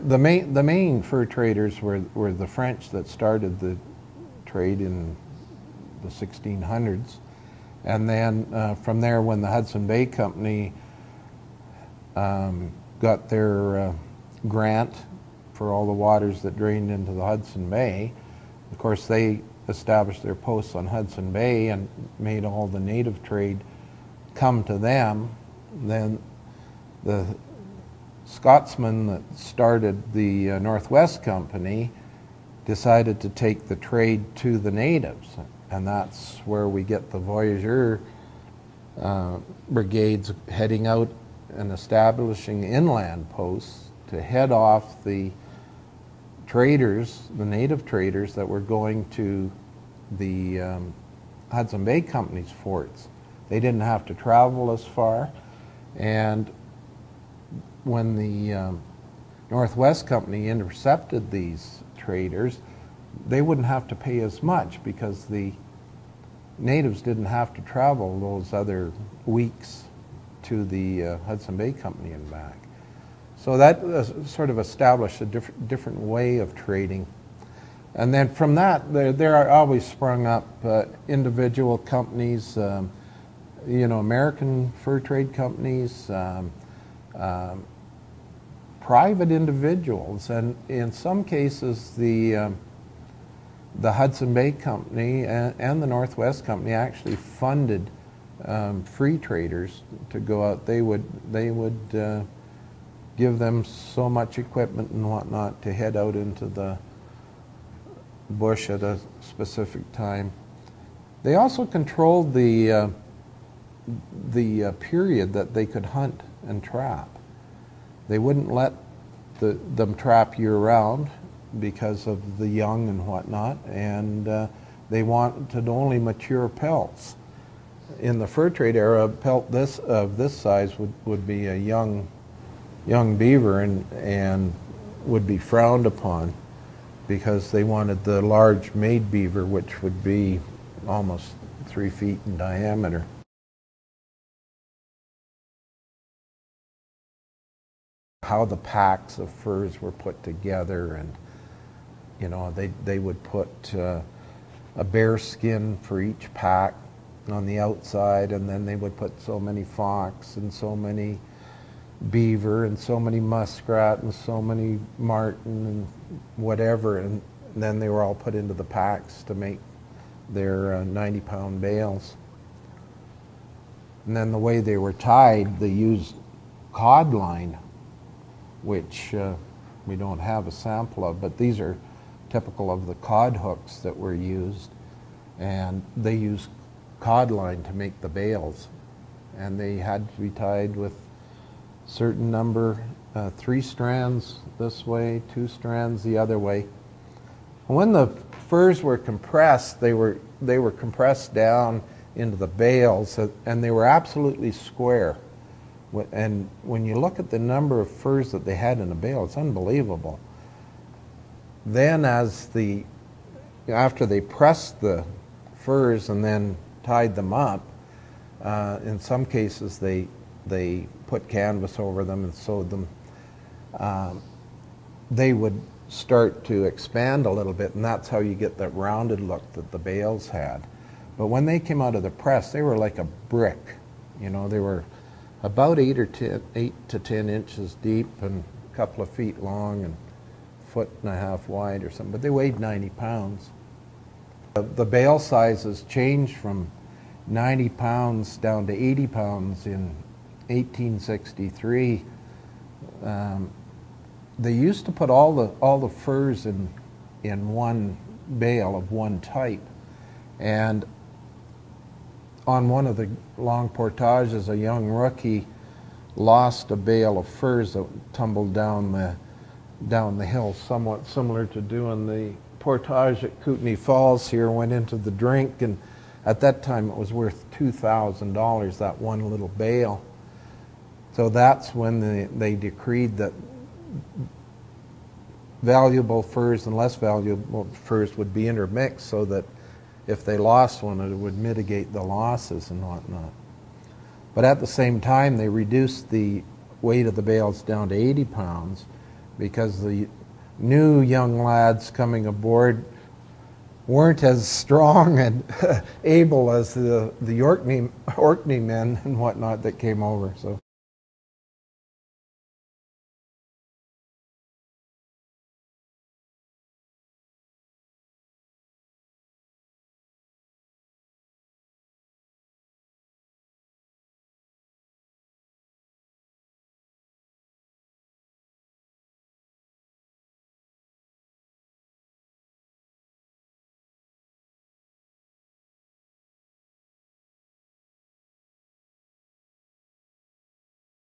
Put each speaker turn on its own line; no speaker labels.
the main fur traders were the French that started the trade in the 1600s, and then from there, when the Hudson Bay Company got their grant for all the waters that drained into the Hudson Bay, of course they established their posts on Hudson Bay and made all the native trade come to them. Then the Scotsman that started the Northwest Company decided to take the trade to the natives, and that's where we get the voyageur brigades heading out and establishing inland posts to head off the traders, the native traders that were going to the Hudson Bay Company's forts. They didn't have to travel as far, and when the Northwest Company intercepted these traders, they wouldn't have to pay as much because the natives didn't have to travel those other weeks to the Hudson Bay Company and back. So that sort of established a different way of trading. And then from that, there are always sprung up individual companies, you know, American fur trade companies, private individuals, and in some cases the Hudson Bay Company and the Northwest Company actually funded free traders to go out. They would give them so much equipment and whatnot to head out into the bush at a specific time. They also controlled the period that they could hunt and trap. They wouldn't let them trap year-round because of the young and whatnot, and they wanted only mature pelts. In the fur trade era, a pelt of this size would be a young beaver and would be frowned upon because they wanted the large made beaver, which would be almost 3 feet in diameter. How the packs of furs were put together, and you know, they would put a bear skin for each pack on the outside, and then they would put so many fox and so many beaver and so many muskrat and so many marten and whatever, and then they were all put into the packs to make their 90-pound bales. And then the way they were tied, they used cod line, which we don't have a sample of, but these are typical of the cod hooks that were used, and they used cod line to make the bales, and they had to be tied with certain number, 3 strands this way, 2 strands the other way. When the furs were compressed, they were compressed down into the bales, and they were absolutely square. And when you look at the number of furs that they had in a bale, it's unbelievable. Then after they pressed the furs and then tied them up, in some cases they put canvas over them and sewed them. They would start to expand a little bit, and that's how you get that rounded look that the bales had. But when they came out of the press, they were like a brick. You know, they were about 8 to 10 inches deep and a couple of feet long and a foot and a half wide or something, but they weighed 90 pounds. The bale sizes changed from 90 pounds down to 80 pounds in 1863. They used to put all the furs in one bale of one type, and on one of the long portages, a young rookie lost a bale of furs that tumbled down the hill, somewhat similar to doing the portage at Kootenai Falls here. Went into the drink, and at that time it was worth $2,000, that one little bale. So that's when they decreed that valuable furs and less valuable furs would be intermixed, so that if they lost one, it would mitigate the losses and whatnot. But at the same time, they reduced the weight of the bales down to 80 pounds because the new young lads coming aboard weren't as strong and able as the Orkney men and whatnot that came over. So